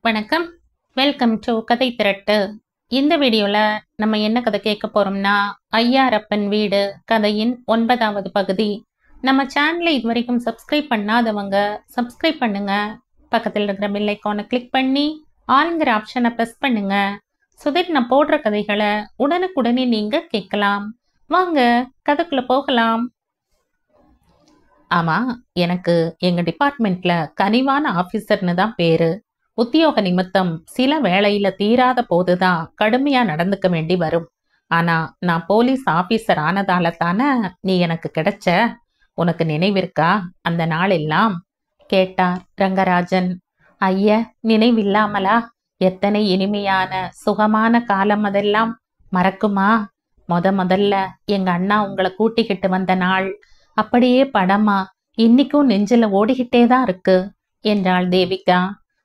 வணக்கம். Welcome to கதை திரட்டு. இந்த வீடியோல நம்ம என்ன கதை கேட்க போறோம்னா, ஐயாரப்பன் வீடு கதையின் 9வது பகுதி. நம்ம சேனலை இதுவரைக்கும் சப்ஸ்கிரைப் பண்ணாதவங்க சப்ஸ்கிரைப் பண்ணுங்க. பக்கத்தில் இருக்கிற பெல் ஐகானை கிளிக் பண்ணி ஆல்ங்கிற ஆப்ஷனை ப்ரெஸ் பண்ணுங்க. சுதர் நான் போடுற கதைகளை உடனுக்குடனே நீங்க கேட்கலாம். வாங்க கதைக்குள்ள போகலாம். ஆமா, எனக்கு எங்க டிபார்ட்மெண்ட்ல கனிவான ஆபீசர்னு தான் பேரு. உத்தியோக நிமித்தம் சில வேளையில தீராத போதுதான் கடுமையா நடந்துக்க வேண்டி வரும். ஆனா நான் போலீஸ் ஆபீசர் ஆனதால தானே நீ எனக்கு கிடைச்ச. உனக்கு நினைவிருக்கா அந்த நாள் எல்லாம் கேட்டார் ரங்கராஜன். ஐய, நினைவில்லாமலா? எத்தனை இனிமையான சுகமான காலம் அதெல்லாம். மறக்குமா? முதல்ல எங்க அண்ணா உங்களை கூட்டிக்கிட்டு வந்த நாள் அப்படியே படமா இன்னிக்கும் நெஞ்சில ஓடிக்கிட்டே தான் இருக்கு என்றாள் தேவிகா.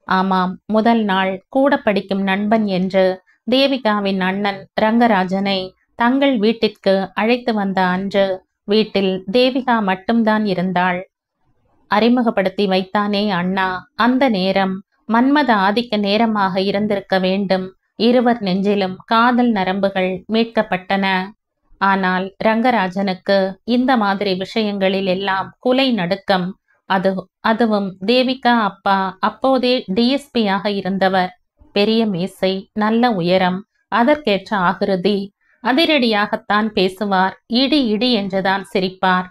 ஆமாம், முதல் நாள் கூட படிக்கும் நண்பன் என்று தேவிகாவின் அண்ணன் ரங்கராஜனை தங்கள் வீட்டிற்கு அழைத்து வந்த அன்று வீட்டில் தேவிகா மட்டும்தான் இருந்தாள். அறிமுகப்படுத்தி வைத்தானே அண்ணா. அந்த நேரம் மன்மத ஆதிக்க நேரமாக இருந்திருக்க வேண்டும். இருவர் நெஞ்சிலும் காதல் நரம்புகள் மீட்கப்பட்டன. ஆனால் ரங்கராஜனுக்கு இந்த மாதிரி விஷயங்களில் எல்லாம் குலை நடுக்கம். அதுவும் தேவிகா அப்பா அப்போதே டிஎஸ்பியாக இருந்தவர். பெரிய மீசை, நல்ல உயரம், அதற்கேற்ற ஆகிருதி. அதிரடியாகத்தான் பேசுவார். இடி இடி என்றுதான் சிரிப்பார்.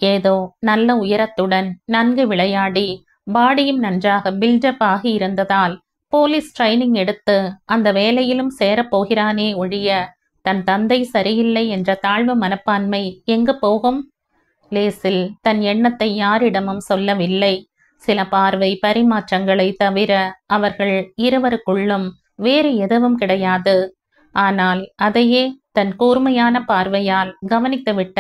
ஏதோ நல்ல உயரத்துடன் நன்கு விளையாடி பாடியும் நன்றாக பில்டப் ஆகி இருந்ததால் போலீஸ் ட்ரைனிங் எடுத்து அந்த வேலையிலும் சேரப்போகிறானே ஒழிய தன் தந்தை சரியில்லை என்ற தாழ்வு மனப்பான்மை எங்கு போகும்? லேசில் தன் எண்ணத்தை யாரிடமும் சொல்லவில்லை. சில பார்வை பரிமாற்றங்களை தவிர அவர்கள் இருவருக்குள்ளும் வேறு எதுவும் கிடையாது. ஆனால் அதையே தன் கூர்மையான பார்வையால் கவனித்துவிட்ட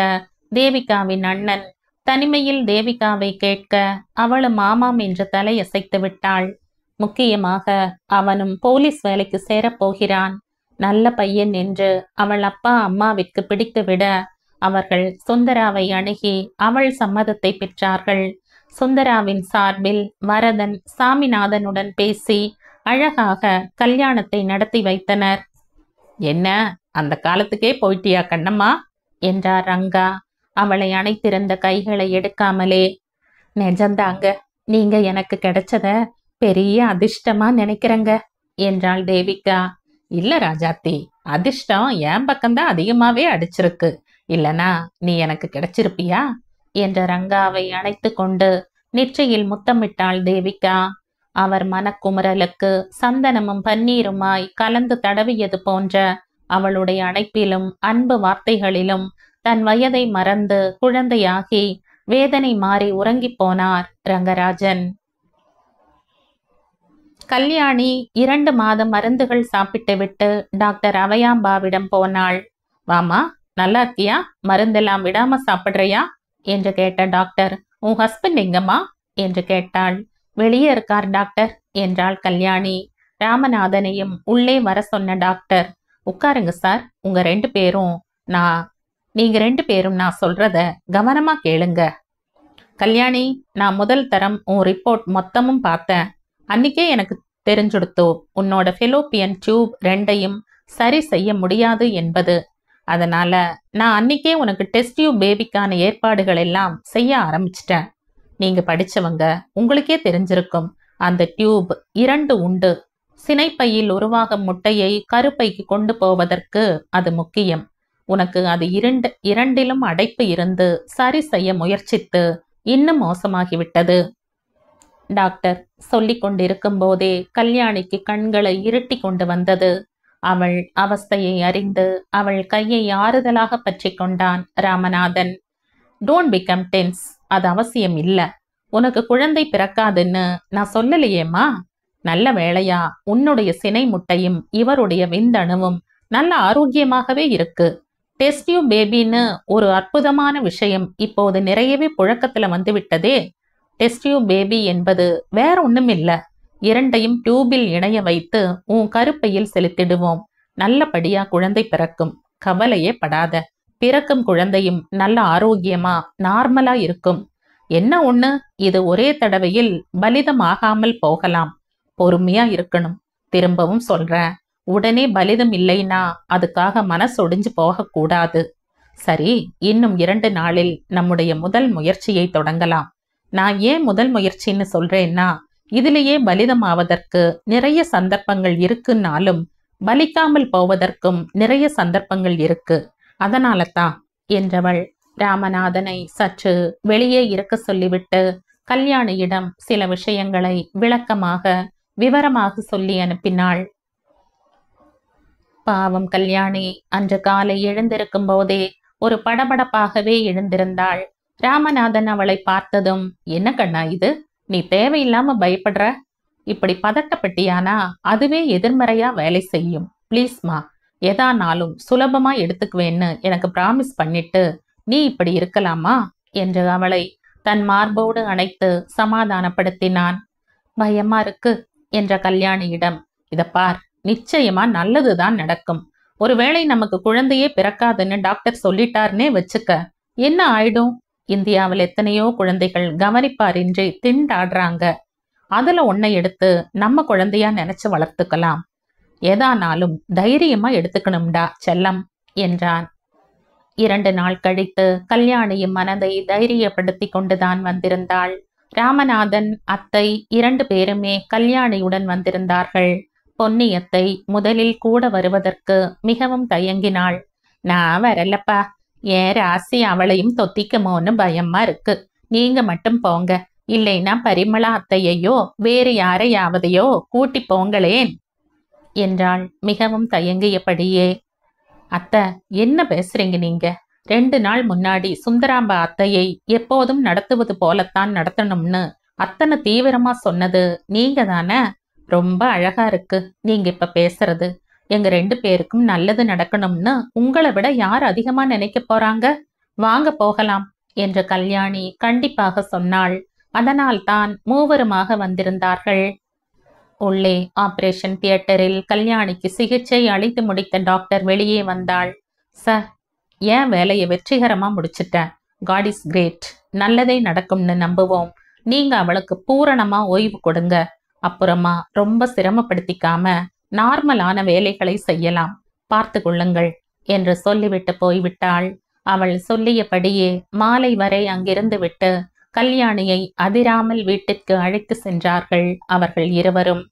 தேவிகாவின் அண்ணன் தனிமையில் தேவிகாவை கேட்க அவளும் ஆமாம் என்று தலையசைத்து விட்டாள். முக்கியமாக அவனும் போலீஸ் வேலைக்கு சேரப்போகிறான். நல்ல பையன் என்று அவள் அப்பா அம்மாவிற்கு பிடித்துவிட அவர்கள் சுந்தராவை அணுகி அவள் சம்மதத்தை பெற்றார்கள். சுந்தராவின் சார்பில் வரதன் சாமிநாதனுடன் பேசி அழகாக கல்யாணத்தை நடத்தி வைத்தனர். என்ன, அந்த காலத்துக்கே போயிட்டியா கண்ணம்மா என்றார் ரங்கா அவளை அணைத்திருந்த கைகளை எடுக்காமலே. நெஜந்தாங்க, நீங்க எனக்கு கிடைச்சத பெரிய அதிர்ஷ்டமா நினைக்கிறேங்க என்றாள் தேவிகா. இல்ல ராஜாத்தி, அதிர்ஷ்டம் என் பக்கம்தான் அதிகமாவே அடிச்சிருக்கு. இல்லனா நீ எனக்கு கிடைச்சிருப்பியா என்ற ரங்காவை அணைத்து கொண்டு நெற்றியில் முத்தமிட்டாள் தேவிகா. அவர் மனக்குமுறலுக்கு சந்தனமும் பன்னீருமாய் கலந்து தடவியது போன்ற அவளுடைய அணைப்பிலும் அன்பு வார்த்தைகளிலும் தன் வயதை மறந்து குழந்தையாகி வேதனை மாறி உறங்கிப் போனார் ரங்கராஜன். கல்யாணி 2 மாதம் மருந்துகள் சாப்பிட்டு விட்டு டாக்டர் அவையாம்பாவிடம் போனாள். வாமா, நல்லா இருக்கியா? மருந்தெல்லாம் விடாம சாப்பிடுறியா என்று கேட்ட டாக்டர், உன் ஹஸ்பண்ட் எங்கம்மா என்று கேட்டாள். வெளியே இருக்கார் டாக்டர் என்றாள் கல்யாணி. ராமநாதனையும் உள்ளே வர சொன்ன டாக்டர், உட்காருங்க சார், நீங்க ரெண்டு பேரும் நான் சொல்றத கவனமா கேளுங்க. கல்யாணி, நான் முதல் தரம் உன் ரிப்போர்ட் மொத்தமும் பார்த்தேன். அன்னைக்கே எனக்கு தெரிஞ்சுடுத்தோ உன்னோட ஃபெலோப்பியன் டியூப் 2ஐயும் சரி செய்ய முடியாது என்பது. அதனால நான் அன்னைக்கே உனக்கு டெஸ்ட் டியூப் பேபிக்கான ஏற்பாடுகள் எல்லாம் செய்ய ஆரம்பிச்சிட்டேன். நீங்க படிச்சவங்க, உங்களுக்கே தெரிஞ்சிருக்கும். அந்த டியூப் 2 உண்டு. சினைப்பையில் உருவாகும் முட்டையை கருப்பைக்கு கொண்டு போவதற்கு அது முக்கியம். உனக்கு அது இரண்டிலும் அடைப்பு இருந்து சரி செய்ய முயற்சித்து இன்னும் மோசமாகிவிட்டது. டாக்டர் சொல்லிக் கொண்டிருக்கும் போதே கல்யாணிக்கு கண்களை இருட்டி கொண்டு வந்தது. அவள் அவஸ்தையை அறிந்து அவள் கையை ஆறுதலாக பற்றி கொண்டான் ராமநாதன். டோன்ட் பிகம் டென்ஸ், அது அவசியம் இல்ல. உனக்கு குழந்தை பிறக்காதுன்னு நான் சொல்லலையேம்மா. நல்ல வேளையா உன்னுடைய சினை முட்டையும் இவருடைய விந்தணுவும் நல்ல ஆரோக்கியமாகவே இருக்கு. டெஸ்ட் டியூப் பேபின்னு ஒரு அற்புதமான விஷயம் இப்போது நிறையவே புழக்கத்துல வந்துவிட்டதே. டெஸ்ட் டியூப் பேபி என்பது வேற ஒண்ணும் இல்ல. 2ஐயும் டியூபில் இணைய வைத்து உன் கருப்பையில் செலுத்திடுவோம். நல்லபடியா குழந்தை பிறக்கும். கவலையே படாத. பிறக்கும் குழந்தையும் நல்ல ஆரோக்கியமா நார்மலா இருக்கும். என்ன ஒண்ணு, இது ஒரே தடவையில் பலிதமாகாமல் போகலாம். பொறுமையா இருக்கணும். திரும்பவும் சொல்றேன், உடனே பலிதம் இல்லைன்னா அதுக்காக மனசொடிஞ்சு போகக்கூடாது. சரி, இன்னும் 2 நாளில் நம்முடைய முதல் முயற்சியை தொடங்கலாம். நான் ஏன் முதல் முயற்சின்னு சொல்றேன்னா, இதிலேயே பலிதம் ஆவதற்கு நிறைய சந்தர்ப்பங்கள் இருக்குன்னாலும் பலிக்காமல் போவதற்கும் நிறைய சந்தர்ப்பங்கள் இருக்கு. அதனால தான் என்றவள் ராமநாதனை சற்று வெளியே இருக்க சொல்லிவிட்டு கல்யாணியிடம் சில விஷயங்களை விளக்கமாக விவரமாக சொல்லி அனுப்பினாள். பாவம் கல்யாணி அன்று காலை எழுந்திருக்கும் போதே ஒரு படபடப்பாகவே எழுந்திருந்தாள். ராமநாதன் அவளை பார்த்ததும், என்ன கண்ணா இது, நீ தேவையில்லாம பயப்படுற? இப்படி பதட்டப்பட்டியானா அதுவே எதிர்மறையா வேலை செய்யும். ப்ளீஸ்மா, எதானாலும் சுலபமா எடுத்துக்குவேன்னு எனக்கு பிராமிஸ் பண்ணிட்டு நீ இப்படி இருக்கலாமா என்று அவளை தன் மார்போடு அணைத்து சமாதானப்படுத்தினான். பயமா இருக்கு என்ற கல்யாணியிடம், இத பார், நிச்சயமா நல்லதுதான் நடக்கும். ஒருவேளை நமக்கு குழந்தையே பிறக்காதுன்னு டாக்டர் சொல்லிட்டாருன்னே வச்சுக்க, என்ன ஆயிடும்? இந்தியாவில் எத்தனையோ குழந்தைகள் கவனிப்பாரின்றி திண்டாடுறாங்க. அதுல ஒன்னை எடுத்து நம்ம குழந்தையா நினைச்சு வளர்த்துக்கலாம். ஏதானாலும் தைரியமா எடுத்துக்கணும்டா செல்லம் என்றான். 2 நாள் கழித்து கல்யாணியின் மனதை தைரியப்படுத்தி கொண்டுதான் வந்திருந்தாள். ராமநாதன், அத்தை 2 பேருமே கல்யாணியுடன் வந்திருந்தார்கள். பொன்னியத்தை முதலில் கூட வருவதற்கு மிகவும் தயங்கினாள். நான் வரலப்பா, ஏன் ராசி அவளையும் தொத்திக்குமோன்னு பயமா இருக்கு. நீங்க மட்டும் போங்க, இல்லைன்னா பரிமளா அத்தையையோ வேறு யாரையாவதையோ கூட்டி போங்களேன் என்றாள் மிகவும் தயங்கியபடியே. அத்தை, என்ன பேசுறீங்க நீங்க? 2 நாள் முன்னாடி சுந்தராம்பா அத்தையை எப்போதும் நடத்துவது போலத்தான் நடத்தணும்னு அத்தனை தீவிரமா சொன்னது நீங்க தானே? ரொம்ப அழகா இருக்கு நீங்க இப்ப பேசுறது. எங்க 2 பேருக்கும் நல்லது நடக்கணும்னு உங்களை விட யார் அதிகமா நினைக்க போறாங்க? வாங்க போகலாம் என்று கல்யாணி கண்டிப்பாக சொன்னாள். அதனால் தான் மூவருமாக வந்திருந்தார்கள். உள்ளே ஆபரேஷன் தியேட்டரில் கல்யாணிக்கு சிகிச்சை அளித்து முடித்த டாக்டர் வெளியே வந்தாள். சார், ஏன் வேலையை வெற்றிகரமா முடிச்சிட்டேன். God is great. நல்லதே நடக்கும்னு நம்புவோம். நீங்க அவளுக்கு பூரணமா ஓய்வு கொடுங்க. அப்புறமா ரொம்ப சிரமப்படுத்திக்காம நார்மலான வேலைகளை செய்யலாம். பார்த்து கொள்ளுங்கள் என்று சொல்லிவிட்டு போய்விட்டாள். அவள் சொல்லியபடியே மாலை வரை அங்கிருந்து விட்டு கல்யாணியை அதிராமல் வீட்டிற்கு அழைத்து சென்றார்கள் அவர்கள் இருவரும்.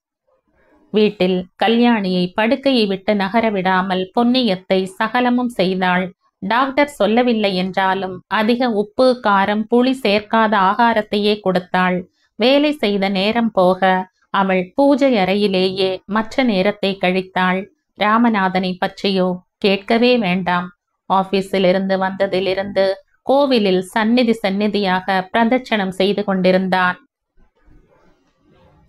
வீட்டில் கல்யாணியை படுக்கையை விட்டு நகர விடாமல் பொன்னியத்தை சகலமும் செய்தாள். டாக்டர் சொல்லவில்லை என்றாலும் அதிக உப்பு, காரம், புளி சேர்க்காத ஆகாரத்தையே கொடுத்தாள். வேலை செய்த நேரம் போக அவள் பூஜை அறையிலேயே மற்ற நேரத்தை கழித்தாள். ராமநாதனை பற்றியோ கேட்கவே வேண்டாம். ஆபீஸிலிருந்து வந்ததிலிருந்து கோவிலில் சந்நிதியாக பிரதட்சணம் செய்து கொண்டிருந்தான்.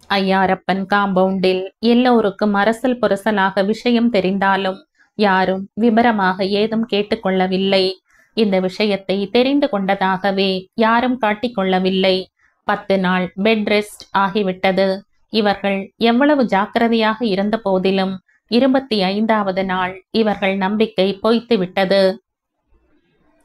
ஐயாரப்பன் காம்பவுண்டில் எல்லோருக்கும் அரசல் புரசலாக விஷயம் தெரிந்தாலும் யாரும் விபரமாக ஏதும் கேட்டுக்கொள்ளவில்லை. இந்த விஷயத்தை தெரிந்து கொண்டதாகவே யாரும் காட்டிக்கொள்ளவில்லை. 10 நாள் பெட் ரெஸ்ட் ஆகிவிட்டது. இவர்கள் எவ்வளவு ஜாக்கிரதையாக இருந்த போதிலும் 25வது நாள் இவர்கள் நம்பிக்கை பொய்த்து விட்டது.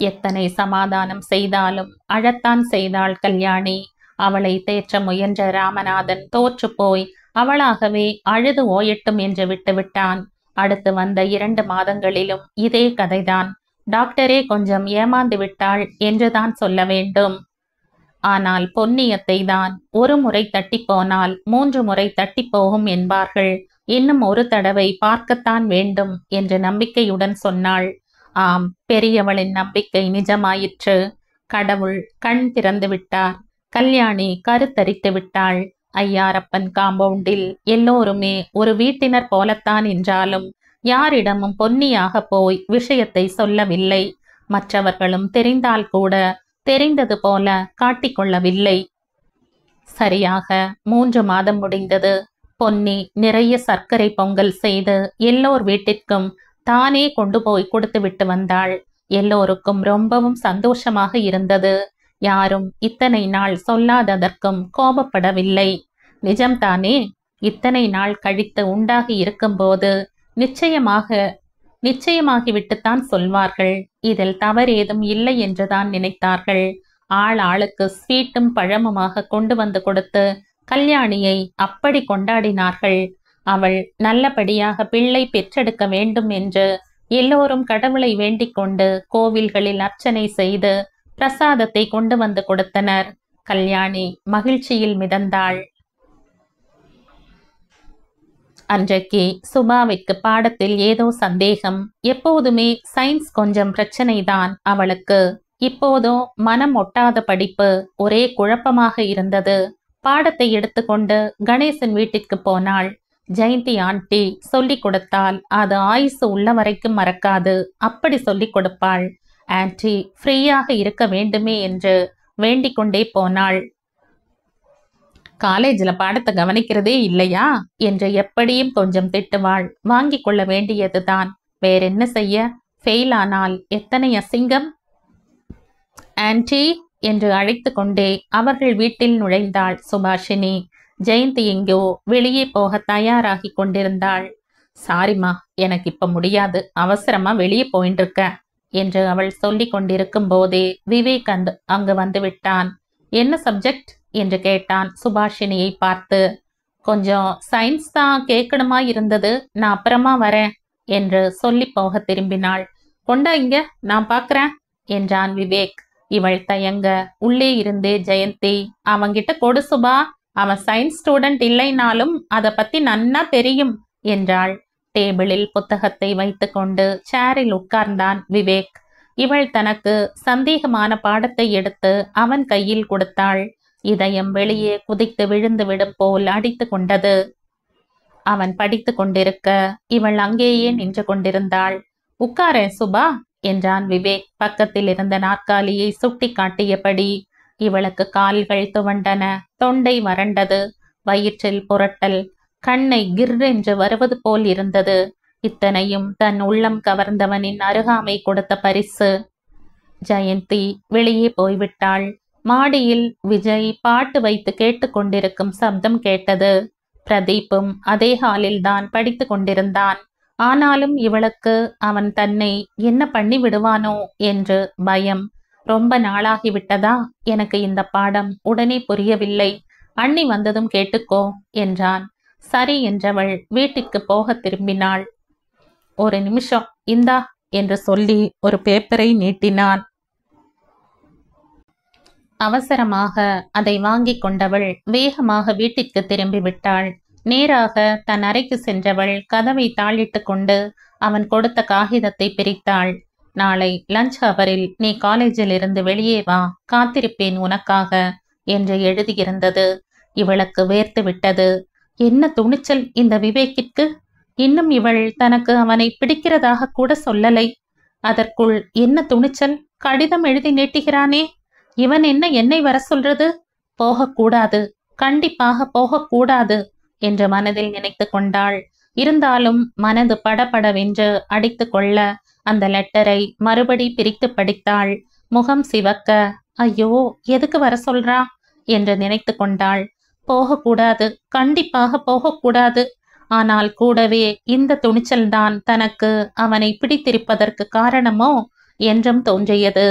எத்தனை சமாதானம் செய்தாலும் அழத்தான் செய்தாள் கல்யாணி. அவளை தேற்ற முயன்ற ராமநாதன் தோற்று போய் அவளாகவே அழுது ஓயட்டும் என்று விட்டுவிட்டான். அடுத்து வந்த 2 மாதங்களிலும் இதே கதைதான். டாக்டரே கொஞ்சம் ஏமாந்து விட்டாள் என்றுதான் சொல்ல வேண்டும். ஆனால் பொன்னியத்தை தான் ஒரு முறை தட்டி போனால் 3 முறை தட்டி போகும் என்பார்கள். இன்னும் ஒரு தடவை பார்க்கத்தான் வேண்டும் என்று நம்பிக்கையுடன் சொன்னாள். ஆம், பெரியவளின் நம்பிக்கை நிஜமாயிற்று. கடவுள் கண் திறந்து விட்டார். கல்யாணி கருத்தரித்து விட்டாள். ஐயாரப்பன் காம்பவுண்டில் எல்லோருமே ஒரு வீட்டினர் போலத்தான் என்றாலும் யாரிடமும் பொன்னியாக போய் விஷயத்தை சொல்லவில்லை. மற்றவர்களும் தெரிந்தால் கூட தெரிந்தது போல காட்டிக்கொள்ளவில்லை. சரியாக 3 மாதம் முடிந்தது. பொன்னி நிறைய சர்க்கரை பொங்கல் செய்து எல்லோர் வீட்டிற்கும் தானே கொண்டு போய் கொடுத்து விட்டு வந்தாள். எல்லோருக்கும் ரொம்பவும் சந்தோஷமாக இருந்தது. யாரும் இத்தனை நாள் சொல்லாததற்கும் கோபப்படவில்லை. நிஜம்தானே? இத்தனை நாள் கழித்து உண்டாகி இருக்கும்போது நிச்சயமாகிவிட்டுத்தான் சொல்வார்கள். இதில் தவறேதும் இல்லை என்றுதான் நினைத்தார்கள். ஆள் ஆளுக்கு ஸ்வீட்டும் பழமுமாக கொண்டு வந்து கொடுத்து கல்யாணியை அப்படி கொண்டாடினார்கள். அவள் நல்லபடியாக பிள்ளை பெற்றெடுக்க வேண்டும் என்று எல்லோரும் கடவுளை வேண்டிக் கொண்டு கோவில்களில் அர்ச்சனை செய்து பிரசாதத்தை கொண்டு வந்து கொடுத்தனர். கல்யாணி மகிழ்ச்சியில் மிதந்தாள். அன்றைக்கு சுபாவிற்கு பாடத்தில் ஏதோ சந்தேகம். எப்போதுமே சயின்ஸ் கொஞ்சம் பிரச்சனைதான் அவளுக்கு. இப்போதோ மனம் ஒட்டாத படிப்பு. ஒரே குழப்பமாக இருந்தது. பாடத்தை எடுத்துக்கொண்டு கணேசன் வீட்டிற்கு போனாள். ஜெயந்தி ஆண்டி சொல்லிக் கொடுத்தால் அது ஆயுசு உள்ள வரைக்கும் மறக்காது. அப்படி சொல்லிக் கொடுப்பாள். ஆன்டி ஃப்ரீயாக இருக்க வேண்டுமே என்று வேண்டிக் கொண்டே போனாள். காலேஜில் பாடத்தை கவனிக்கிறதே இல்லையா என்று எப்படியும் கொஞ்சம் திட்டுவாள். வாங்கி கொள்ள வேண்டியதுதான். வேறென்ன செய்ய? ஃபெயில் ஆனால் எத்தனை அசிங்கம்! ஆன்டி என்று அழைத்து கொண்டே அவர்கள் வீட்டில் நுழைந்தாள் சுபாஷினி. ஜெயந்தி எங்கோ வெளியே போக தயாராகி கொண்டிருந்தாள். சாரிம்மா, எனக்கு இப்ப முடியாது, அவசரமா வெளியே போயிட்டு இருக்க என்று அவள் சொல்லி கொண்டிருக்கும் போதே விவேக் அங்கு வந்து விட்டான். என்ன சப்ஜெக்ட் என்று கேட்டான் சுபாஷினியை பார்த்து. கொஞ்சம் சயின்ஸ் தான் கேட்கணுமா இருந்தது, நான் அப்புறமா வரேன் என்று சொல்லி போக திரும்பினாள். கொண்டா இங்க, நான் பார்க்கறேன் என்றான் விவேக். இவள் தயங்க உள்ளே இருந்தே ஜெயந்தி, அவங்கிட்ட கொடு சுபா, அவன் சயின்ஸ் ஸ்டூடெண்ட் இல்லைனாலும் அதை பத்தி நன்னா தெரியும் என்றாள். டேபிளில் புத்தகத்தை வைத்துக்கொண்டு சேரில் உட்கார்ந்தான் விவேக். இவள் தனக்கு சந்தேகமான பாடத்தை எடுத்து அவன் கையில் கொடுத்தாள். இதயம் வெளியே குதித்து விழுந்து விடும் போல் அடித்து கொண்டது. அவன் படித்து கொண்டிருக்க இவள் அங்கேயே நின்று கொண்டிருந்தாள். உட்காரே சுபா என்றான் விவேக் பக்கத்தில் இருந்த நாற்காலியை சுட்டி காட்டியபடி. இவளுக்கு கால்கள் துவண்டன, தொண்டை வறண்டது, வயிற்றில் புரட்டல், கண்ணை கிர்ரென்று வருவது போல் இருந்தது. இத்தனையும் தன் உள்ளம் கவர்ந்தவனின் அருகாமை கொடுத்த பரிசு. ஜெயந்தி வெளியே போய்விட்டாள். மாடியில் விஜய் பாட்டு வைத்து கேட்டுக்கொண்டிருக்கும் சப்தம் கேட்டது. பிரதீப்பும் அதே ஹாலில் தான் படித்து கொண்டிருந்தான். ஆனாலும் இவளுக்கு அவன் தன்னை என்ன பண்ணி விடுவானோ என்று பயம். ரொம்ப நாளாகிவிட்டதா எனக்கு இந்த பாடம், உடனே புரியவில்லை, அண்ணி வந்ததும் கேட்டுக்கோ என்றான். சரி என்றவள் வீட்டிற்கு போக திரும்பினாள். ஒரு நிமிஷம் இந்தா என்று சொல்லி ஒரு பேப்பரை நீட்டினான். அவசரமாக அதை வாங்கி கொண்டவள் வேகமாக வீட்டிற்கு திரும்பி விட்டாள். நேராக தன் அறைக்கு சென்றவள் கதவை தாளிட்டு கொண்டு அவன் கொடுத்த காகிதத்தை பிரித்தாள். நாளை லஞ்ச் ஹவரில் நீ காலேஜில் இருந்து வெளியே வா, காத்திருப்பேன் உனக்காக என்று எழுதியிருந்தது. இவளுக்கு வேர்த்து விட்டது. என்ன துணிச்சல் இந்த விவேக்கிற்கு! இன்னும் இவள் தனக்கு அவனை பிடிக்கிறதாக கூட சொல்லலை. அதற்குள் என்ன துணிச்சல்! கடிதம் எழுதி நீட்டுகிறானே. இவன் என்ன என்னை வர சொல்றது? போகக்கூடாது, கண்டிப்பாக போகக்கூடாது என்று மனதில் நினைத்து கொண்டாள். இருந்தாலும் மனது படபடவென்று அடித்து கொள்ள அந்த லெட்டரை மறுபடி பிரித்து படித்தாள். முகம் சிவக்க, ஐயோ எதுக்கு வர சொல்றா என்று நினைத்து கொண்டாள். போகக்கூடாது, கண்டிப்பாக போகக்கூடாது. ஆனால் கூடவே இந்த துணிச்சல்தான் தனக்கு அவனை பிடித்திருப்பதற்கு காரணமோ என்றும் தோன்றியது.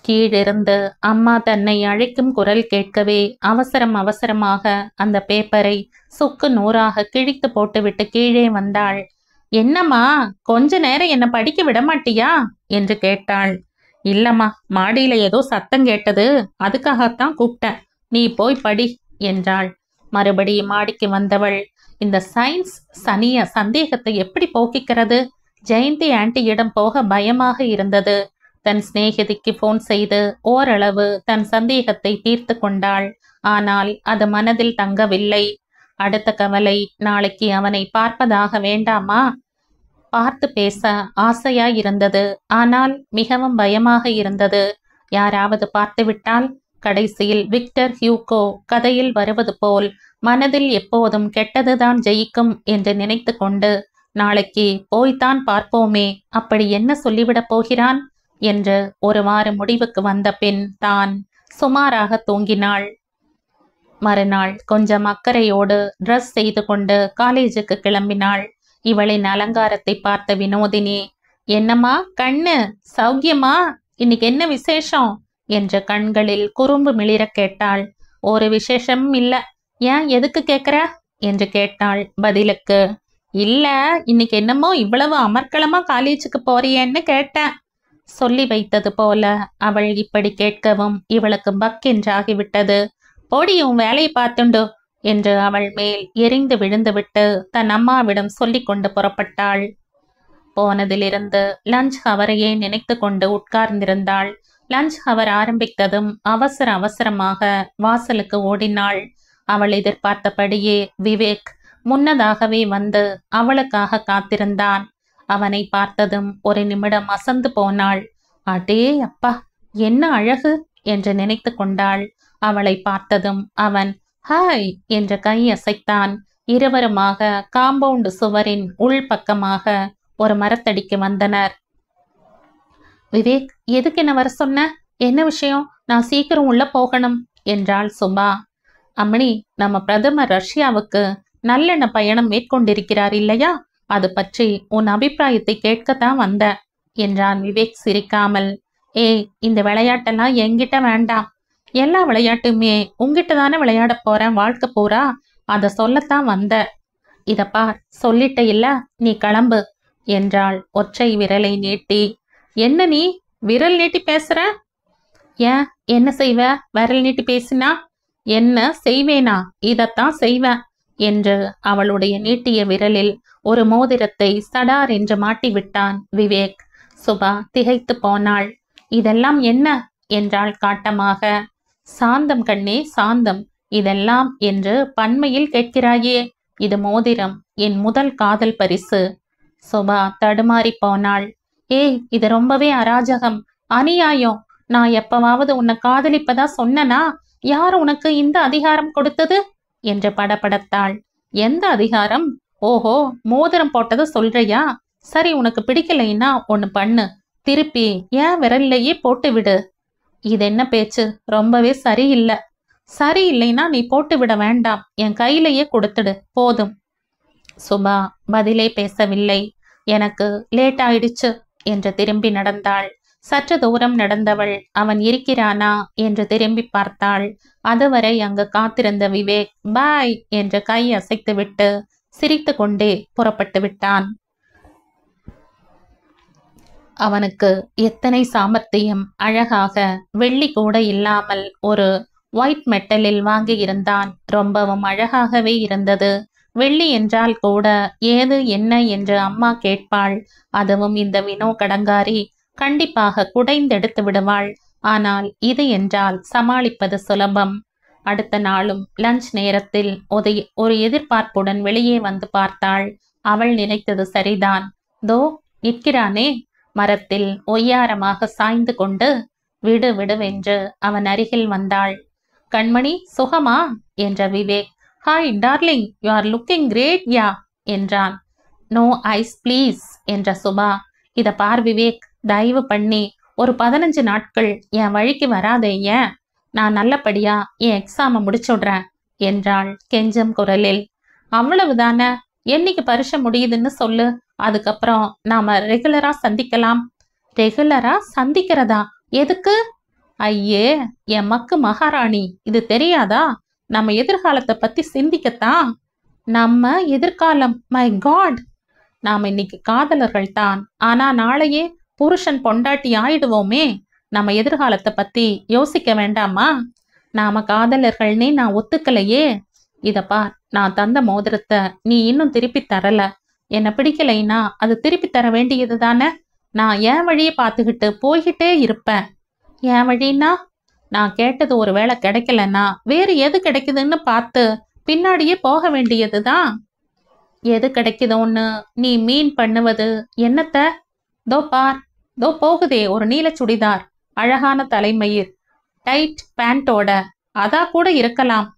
கீழிருந்து அம்மா தன்னை அழைக்கும் குரல் கேட்கவே அவசரமாக அந்த பேப்பரை சுக்கு நூறாக கிழித்து போட்டுவிட்டு கீழே வந்தாள். என்னம்மா, கொஞ்ச நேரம் என்ன படிக்க விட மாட்டியா என்று கேட்டாள். இல்லம்மா, மாடியில ஏதோ சத்தம் கேட்டது, அதுக்காகத்தான் கூப்பிட்டேன், நீ போய் படி என்றாள். மறுபடியும் மாடிக்கு வந்தவள் இந்த சயின்ஸ் சந்தேகத்தை எப்படி போக்கிக்கிறது? ஜெயந்தி ஆண்டியிடம் போக பயமாக இருந்தது. தன் சிநேகிதிக்கு போன் செய்து ஓரளவு தன் சந்தேகத்தை தீர்த்து கொண்டாள். ஆனால் அது மனதில் தங்கவில்லை. அடுத்த கவலை, நாளைக்கு அவனை பார்ப்பதாக வேண்டாமா? பார்த்து பேச ஆசையாயிருந்தது. ஆனால் மிகவும் பயமாக இருந்தது. யாராவது பார்த்துவிட்டால்? கடைசியில் விக்டர் ஹியூகோ கதையில் வருவது போல் மனதில் எப்போதும் கெட்டதுதான் ஜெயிக்கும் என்று நினைத்து கொண்டு நாளைக்கு போய்தான் பார்ப்போமே, அப்படி என்ன சொல்லிவிடப் போகிறான் என்று ஒருவாறு முடிவுக்கு வந்த பின் தான் சுமாராக தூங்கினாள். மறுநாள் கொஞ்சம் அக்கறையோடு ட்ரெஸ் செய்து கொண்டு காலேஜுக்கு கிளம்பினாள். இவளின் அலங்காரத்தை பார்த்த வினோதினி, என்னம்மா கண்ணு, சௌக்கியமா? இன்னைக்கு என்ன விசேஷம் என்று கண்களில் குறும்பு மிளிர கேட்டாள். ஒரு விசேஷமும் இல்ல. ஏன், எதுக்கு கேக்குற என்று கேட்டாள். பதிலுக்கு, இல்ல, இன்னைக்கு என்னமோ இவ்வளவு அமர்க்களமா காலேஜுக்கு போறியேன்னு கேட்டேன். சொல்லி வைத்தது போல அவள் இப்படி கேட்கவும் இவளுக்கு பக்கென்றாகிவிட்டது. போடி, உன் வேலையை பார்த்துண்டு என்று அவள் மேல் எரிந்து விழுந்துவிட்டு தன் அம்மாவிடம் சொல்லி கொண்டு புறப்பட்டாள். போனதிலிருந்து லஞ்ச் ஹவரையே நினைத்து கொண்டு உட்கார்ந்திருந்தாள். லஞ்ச் ஹவர் ஆரம்பித்ததும் அவசர அவசரமாக வாசலுக்கு ஓடினாள். அவள் எதிர்பார்த்தபடியே விவேக் முன்னதாகவே வந்து அவளுக்காக காத்திருந்தான். அவனை பார்த்ததும் ஒரு நிமிடம் அசந்து போனாள். அடே அப்பா, என்ன அழகு என்று நினைத்து கொண்டாள். அவளை பார்த்ததும் அவன் ஹாய் என்று கை அசைத்தான். இருவருமாக காம்பவுண்ட் சுவரின் உள்பக்கமாக ஒரு மரத்தடிக்கு வந்தனர். விவேக், எதுக்கு என்ன வர சொன்ன? என்ன விஷயம்? நான் சீக்கிரம் உள்ள போகணும் என்றாள் சுபா. அம்மணி, நம்ம பிரதமர் ரஷ்யாவுக்கு நல்லெண்ண பயணம் மேற்கொண்டிருக்கிறார் இல்லையா? அது பற்றி உன் அபிப்பிராயத்தை கேட்கத்தான் வந்த என்றான் விவேக் சிரிக்காமல். ஏய், இந்த விளையாட்டெல்லாம் என்கிட்ட வேண்டாம். எல்லா விளையாட்டுமே உங்ககிட்ட தானே விளையாட போறேன் வாழ்க்கை பூரா. அத சொல்லத்தான் வந்த. இதப்பா, சொல்லிட்ட இல்ல, நீ கிளம்பு என்றாள் ஒற்றை விரலை நீட்டி. என்ன நீ விரல் நீட்டி பேசுற? ஏன், என்ன செய்வ விரல் நீட்டி பேசினா? என்ன செய்வேனா? இதத்தான் செய்வேன் என்று அவளுடைய நீட்டிய விரலில் ஒரு மோதிரத்தை சடார் என்று மாட்டிவிட்டான் விவேக். சுபா திகைத்து போனாள். இதெல்லாம் என்ன என்றாள் காட்டமாக. சாந்தம் கண்ணே, சாந்தம். இதெல்லாம் என்று பன்மையில் கேட்கிறாயே. இது மோதிரம், என் முதல் காதல் பரிசு. சுபா தடுமாறி போனாள். ஏய், இது ரொம்பவே அராஜகம், அநியாயம். நான் எப்பவாவது உன்னை காதலிப்பதா சொன்னனா? யார் உனக்கு இந்த அதிகாரம் கொடுத்தது என்று படபடத்தாள். எந்த அதிகாரம்? ஓஹோ, மோதிரம் போட்டதை சொல்றியா? சரி, உனக்கு பிடிக்கலைன்னா ஒன்னு பண்ணு, திருப்பி ஏன் விரல்லையே போட்டு விடு. இது என்ன பேச்சு? ரொம்பவே சரியில்லை. சரியில்லைன்னா நீ போட்டு விட வேண்டாம், என் கையிலேயே கொடுத்துடு போதும். சுபா பதிலே பேசவில்லை. எனக்கு லேட் ஆயிடுச்சு என்று திரும்பி நடந்தாள். சற்று தூரம் நடந்தவள் அவன் இருக்கிறானா என்று திரும்பி பார்த்தாள். அதுவரை அங்கு காத்திருந்த விவேக் பாய் என்று கை அசைத்துவிட்டு சிரித்து கொண்டே புறப்பட்டு விட்டான். அவனுக்கு எத்தனை சாமர்த்தியம்! அழகாக வெள்ளி கூட இல்லாமல் ஒரு ஒயிட் மெட்டலில் வாங்கி இருந்தான். ரொம்பவும் அழகாகவே இருந்தது. வெள்ளி என்றால் கூட ஏது என்ன என்று அம்மா கேட்பாள். அதுவும் இந்த வினோ கடங்காரி கண்டிப்பாக குடைந்தெடுத்து விடுவாள். ஆனால் இது என்றால் சமாளிப்பது சுலபம். அடுத்த நாளும் லஞ்ச் நேரத்தில் ஒரு எதிர்பார்ப்புடன் வெளியே வந்து பார்த்தாள். அவள் நினைத்தது சரிதான். தோ நிற்கிறானே மரத்தில் ஒய்யாரமாக சாய்ந்து கொண்டு. விடு விடுவென்று அவன் அருகில் வந்தாள். கண்மணி, சுகமா என்ற Vivek. Hi darling, you are looking great ya என்றான். நோ ஐஸ் ப்ளீஸ் என்ற சுபா. இத பார் விவேக், தயவு பண்ணி ஒரு 15 நாட்கள் என் வழிக்கு வராதே. ஏன், நான் நல்லபடியா என் எக்ஸாமை முடிச்சுடுறேன் என்றாள் கெஞ்சம் குரலில். அவ்வளவுதானே? என்னைக்கு பரீட்சை முடியுதுன்னு சொல்லு, அதுக்கப்புறம் நாம ரெகுலரா சந்திக்கலாம். ரெகுலரா சந்திக்கிறதா? எதுக்கு? ஐயே, என் மக்கு மகாராணி, இது தெரியாதா? நம்ம எதிர்காலத்தை பத்தி சிந்திக்கத்தான். நம்ம எதிர்காலம்? My God! நாம இன்னைக்கு காதலர்கள் தான், ஆனா நாளையே புருஷன் பொண்டாட்டி ஆயிடுவோமே. நம்ம எதிர்காலத்தை பத்தி யோசிக்க வேண்டாமா? நாம காதலர்கள்னே நான் ஒத்துக்கலையே. இதப்பா, நான் தந்த மோதிரத்தை நீ இன்னும் திருப்பி தரல. என்னை பிடிக்கலைன்னா அது திருப்பி தர வேண்டியது தானே. நான் என் வழியை பார்த்துக்கிட்டு போய்கிட்டே இருப்பேன். என் வழின்னா, நான் கேட்டது ஒரு வேளை கிடைக்கலன்னா வேறு எது கிடைக்குதுன்னு பார்த்து பின்னாடியே போக வேண்டியதுதான். எது கிடைக்குதோன்னு நீ மீன் பண்ணுவது என்னத்த? தோ பார், தோ போகுதே ஒரு நீல சுடிதார், அழகான தலைமயிர், டைட் பேண்டோட. அதா கூட இருக்கலாம்.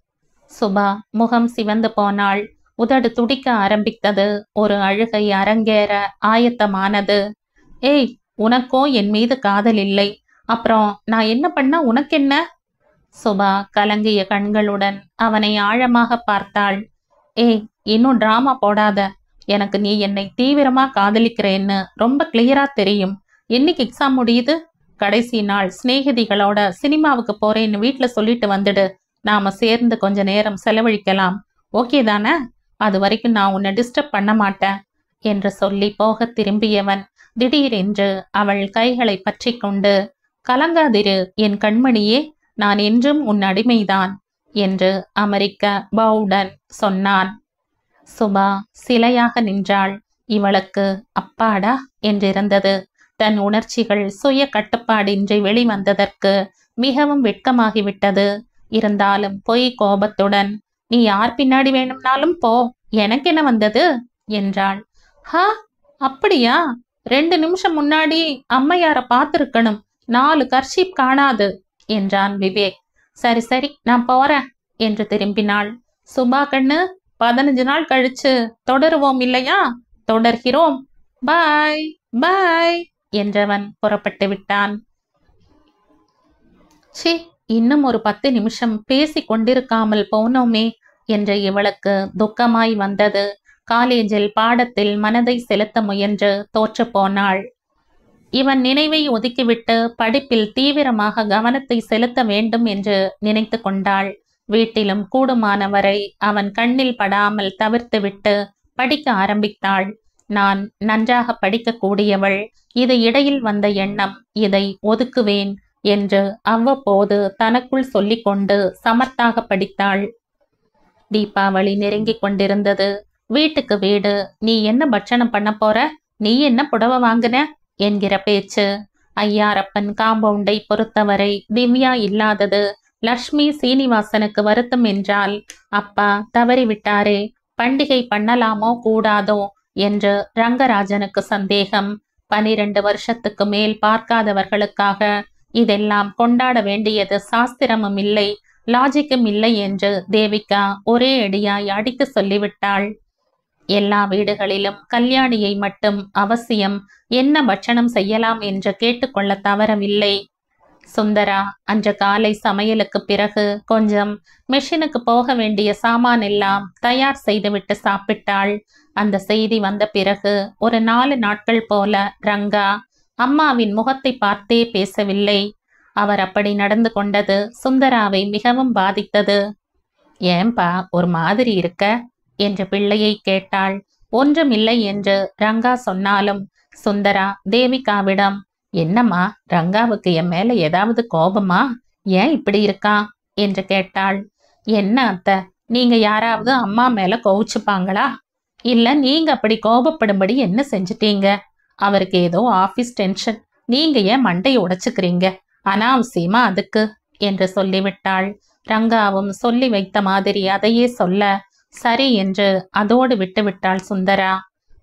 சுபா முகம் சிவந்து போனாள். உதடு துடிக்க ஆரம்பித்தது. ஒரு அழுகை அரங்கேற ஆயத்தமானது. ஏய், உனக்கோ என் மீது காதல் இல்லை, அப்புறம் நான் என்ன பண்ண உனக்கென்ன? சுபா கலங்கிய கண்களுடன் அவனை ஆழமாக பார்த்தாள். ஏய், இன்னும் டிராமா போடாத. எனக்கு நீ என்னை தீவிரமா காதலிக்கிறேன்னு ரொம்ப கிளியரா தெரியும். என்னைக்கு எக்ஸாம் முடியுது? கடைசி நாள் சிநேகிதிகளோட சினிமாவுக்கு போறேன்னு வீட்டுல சொல்லிட்டு வந்துடு நாம சேர்ந்து கொஞ்ச நேரம் செலவழிக்கலாம். ஓகே தானே? அது வரைக்கும் நான் உன்னை டிஸ்டர்ப் பண்ண மாட்டேன் என்று சொல்லி போக திரும்பியவன் திடீரென்று அவள் கைகளை பற்றி கொண்டு, கலங்காதிரு என் கண்மணியே, நான் என்றும் உன் அடிமைதான் என்று அமெரிக்க பவுடன் சொன்னான். சுபா சிலையாக நின்றாள். இவளுக்கு அப்பாடா என்றிருந்தது. தன் உணர்ச்சிகள் சுய கட்டுப்பாடின்றி வெளிவந்ததற்கு மிகவும் வெட்கமாகிவிட்டது. இருந்தாலும் பொய் கோபத்துடன், நீ யார் பின்னாடி வேணும்னாலும் போ, எனக்கு என்ன வந்தது என்றாள். ஹா, அப்படியா? 2 நிமிஷம் முன்னாடி அம்மையார பார்த்திருக்கணும், 4 கர்ஷீப் காணாது என்றான் விவேக். சரி சரி, நான் போறேன் என்று திரும்பினாள். சுபா கண்ணு, 15 நாள் கழிச்சு தொடருவோம் இல்லையா? தொடர்கிறோம். பாய் பாய் என்றவன் புறப்பட்டு விட்டான். சி, இன்னும் ஒரு 10 நிமிஷம் பேசி கொண்டிருக்காமல் போனோமே என்று இவளுக்கு துக்கமாய் வந்தது. காலேஜில் பாடத்தில் மனதை செலுத்த முயன்று தோற்று போனாள். இவன் நினைவை ஒதுக்கிவிட்டு படிப்பில் தீவிரமாக கவனத்தை செலுத்த வேண்டும் என்று நினைத்து கொண்டாள். வீட்டிலும் கூடுமானவரை அவன் கண்ணில் படாமல் தவிர்த்துவிட்டு படிக்க ஆரம்பித்தாள். நான் நன்றாக படிக்கக்கூடியவள், இது இடையில் வந்த எண்ணம், இதை ஒதுக்குவேன் என்று அவ்வப்போது தனக்குள் சொல்லிக்கொண்டு சமர்த்தாக படித்தாள். தீபாவளி நெருங்கிக் கொண்டிருந்தது. வீட்டுக்கு வீடு, நீ என்ன பட்சணம் பண்ண போற, நீ என்ன புடவை வாங்குன என்கிற பேச்சு. ஐயாரப்பன் காம்பவுண்டை பொறுத்தவரை திவ்யா இல்லாதது லக்ஷ்மி சீனிவாசனுக்கு வருத்தம் என்றால், அப்பா தவறிவிட்டாரே, பண்டிகை பண்ணலாமோ கூடாதோ என்று ரங்கராஜனுக்கு சந்தேகம். 12 வருஷத்துக்கு மேல் பார்க்காதவர்களுக்காக இதெல்லாம் கொண்டாட வேண்டியது சாஸ்திரமும் இல்லை, லாஜிக்கும் இல்லை என்று தேவிகா ஒரே அடியாய் அடித்து சொல்லிவிட்டாள். எல்லா வீடுகளிலும் கல்யாணியை மட்டும் அவசியம் என்ன பட்சணம் செய்யலாம் என்று கேட்டுக்கொள்ள தவறவில்லை. சுந்தரா அன்று காலை சமையலுக்கு பிறகு கொஞ்சம் மெஷினுக்கு போக வேண்டிய சாமான் எல்லாம் தயார் செய்துவிட்டு சாப்பிட்டாள். அந்த செய்தி வந்த பிறகு ஒரு 4 நாட்கள் போல ரங்கா அம்மாவின் முகத்தை பார்த்தே பேசவில்லை. அவர் அப்படி நடந்து கொண்டது சுந்தராவை மிகவும் பாதித்தது. ஏன்பா ஒரு மாதிரி இருக்க என்று பிள்ளையை கேட்டாள். ஒன்றுமில்லை என்று ரங்கா சொன்னாலும் சுந்தரா தேவிகாவிடம், என்னம்மா, ரங்காவுக்கு என் மேல ஏதாவது கோபமா, ஏன் இப்படி இருக்கா என்று கேட்டாள். என்ன அத்தை, நீங்க யாராவது அம்மா மேல கோவிச்சுப்பாங்களா? இல்ல நீங்க அப்படி கோபப்படும்படி என்ன செஞ்சிட்டீங்க? அவருக்கு ஏதோ ஆபீஸ் டென்ஷன், நீங்க ஏன் மண்டையை உடைச்சுக்கிறீங்க அனாவசியமா அதுக்கு என்று சொல்லிவிட்டாள். ரங்காவும் சொல்லி வைத்த மாதிரி அதையே சொல்ல சரி என்று அதோடு விட்டுவிட்டாள் சுந்தரா.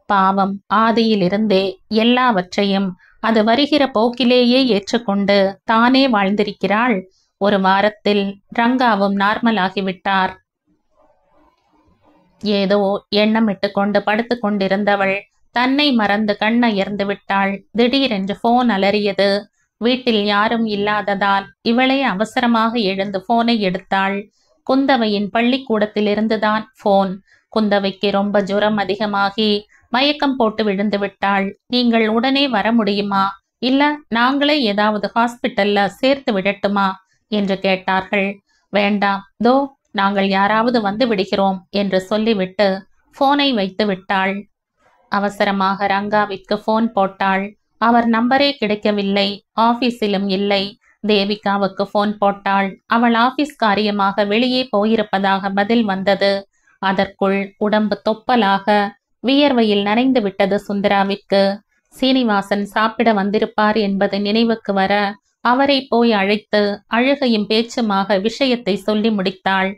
பாவம், ஆதியிலிருந்தே எல்லாவற்றையும் அது வருகிற போக்கிலேயே ஏற்றுக்கொண்டு தானே வாழ்ந்திருக்கிறாள். ஒரு வாரத்தில் ரங்காவும் நார்மலாகிவிட்டார். ஏதோ எண்ணமிட்டு கொண்டு படுத்து கொண்டிருந்தவள் தன்னை மறந்து கண்ணயர்ந்து விட்டாள். திடீரென்று போன் அலறியது. வீட்டில் யாரும் இல்லாததால் இவளே அவசரமாக எழுந்து போனை எடுத்தாள். குந்தவையின் பள்ளிக்கூடத்திலிருந்துதான் போன். குந்தவைக்கு ரொம்ப ஜுரம் அதிகமாகி மயக்கம் போட்டு விழுந்து விட்டாள். நீங்கள் உடனே வர முடியுமா, இல்ல நாங்களே ஏதாவது ஹாஸ்பிட்டல்ல சேர்த்து விடட்டுமா என்று கேட்டார்கள். வேண்டாம், தோ நாங்கள் யாராவது வந்து விடுகிறோம் என்று சொல்லிவிட்டு போனை வைத்து விட்டாள். அவசரமாக ரங்காவிற்கு போன் போட்டாள். அவர் நம்பரே கிடைக்கவில்லை, ஆபீஸிலும் இல்லை. தேவிகாவுக்கு போன் போட்டாள். அவள் ஆபீஸ் காரியமாக வெளியே போயிருப்பதாக பதில் வந்தது. அதற்குள் உடம்பு தொப்பலாக வியர்வையில் நனைந்து விட்டது சுந்தராவிற்கு. சீனிவாசன் சாப்பிட வந்திருப்பார் என்பது நினைவுக்கு வர அவரை போய் அழைத்து அழுகையும் பேச்சுமாக விஷயத்தை சொல்லி முடித்தாள்.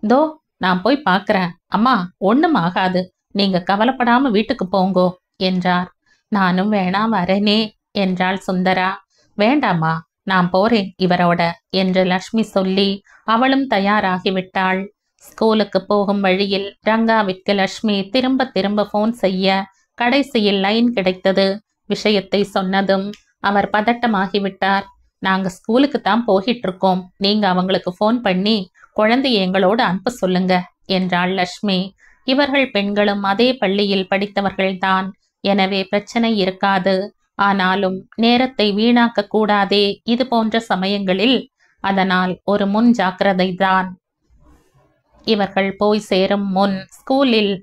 தோ நான் போய் பார்க்கிறேன், அம்மா ஒண்ணும் ஆகாது, நீங்க கவலைப்படாம வீட்டுக்கு போங்கோ என்றார். நானும் வேணா வரேனே என்றாள் சுந்தரா. வேண்டாமா, நான் போறேன் இவரோட என்று லக்ஷ்மி சொல்லி அவளும் தயாராகிவிட்டாள். ஸ்கூலுக்கு போகும் வழியில் ரங்காவிற்கு லக்ஷ்மி திரும்ப திரும்ப போன் செய்ய கடைசியில் லைன் கிடைத்தது. விஷயத்தை சொன்னதும் அவர் பதட்டமாகிவிட்டார். நாங்க ஸ்கூலுக்கு தான் போகிட்டு இருக்கோம், நீங்க அவங்களுக்கு போன் பண்ணி குழந்தைய எங்களோடு அனுப்ப சொல்லுங்க என்றாள் லக்ஷ்மி. இவர்கள் பெண்களும் அதே பள்ளியில் படித்தவர்கள்தான், எனவே பிரச்சனை இருக்காது. ஆனாலும் நேரத்தை வீணாக்க கூடாதே இது போன்ற சமயங்களில். அதனால் ஒரு முன் ஜாக்கிரதை தான். இவர்கள் போய் சேரும் முன் ஸ்கூலில்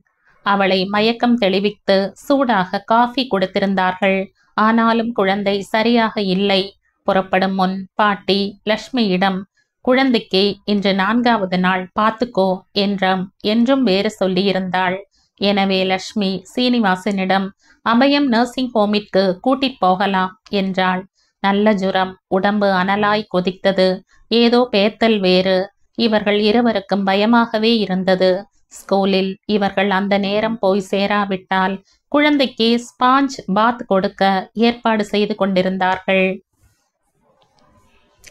அவளை மயக்கம் தெளிவித்து சூடாக காஃபி கொடுத்திருந்தார்கள். ஆனாலும் குழந்தை சரியாக இல்லை. புறப்படும் முன் பாட்டி லட்சுமியிடம், குழந்தைக்கு இன்று 4வது நாள் பார்த்துக்கோ என்றும் வேறு சொல்லியிருந்தாள். எனவே லட்சுமி சீனிவாசனிடம் அபயம் நர்சிங் ஹோமிற்கு கூட்டிட்டு போகலாம் என்றாள். நல்ல ஜுரம், உடம்பு அனலாய் கொதித்தது. ஏதோ பேத்தல் வேறு. இவர்கள் இருவருக்கும் பயமாகவே இருந்தது. ஸ்கூலில் இவர்கள் அந்த நேரம் போய் சேராவிட்டால் குழந்தைக்கு ஸ்பாஞ்ச் பாத் கொடுக்க ஏற்பாடு செய்து கொண்டிருந்தார்கள்.